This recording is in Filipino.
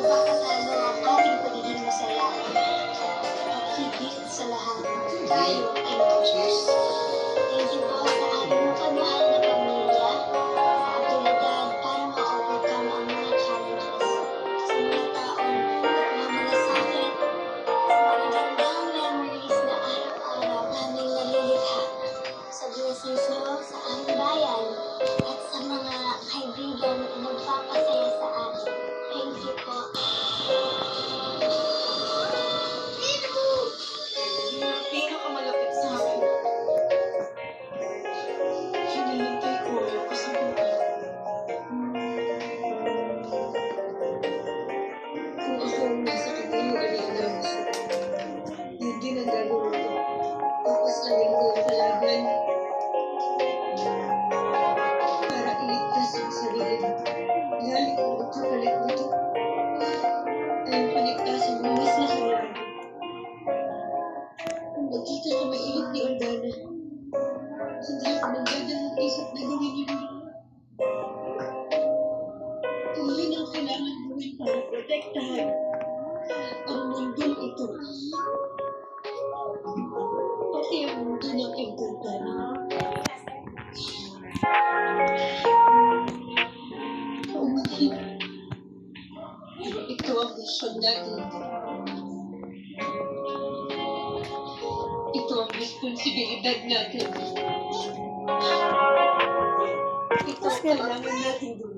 magpapatalo ang ating pagiging masayahin. At higit sa lahat, tayo ay mag-Diyos. Thank you po sa ating mapagmahal na pamilya, sa abilidad para ma-overcome ang mga challenges, sa mga taong nagmamalasakit, sa magagandang memories na araw-araw naming nalilikha, sa blessings nyo sa aming bayan, at sa mga kaibigan na nagpapasaya sa atin. Thank you po. Yung pinakamalapit sa akin, hinihintay ko yung kasagutan. Kung ako ang nasa katayuan ni Alonso, yun din ang gagawin ko. Tapos lagyan ko yung kalaban para iligtas yung sarili mo. Lalo kung magkapalit mo ito, ayong paligtasan mo mas nakaraan. Kung magkita sa mainit ni Ordana, hindi ako magdadalong isip na gawin yun. Kung yun ang kailangan gawin para protektahan ang mundong ito, pati ang mundo ng Encantada. Paumanhin. Ito ang misyon natin. Ito ang responsibilidad natin. Ito ang kailangan natin gawin.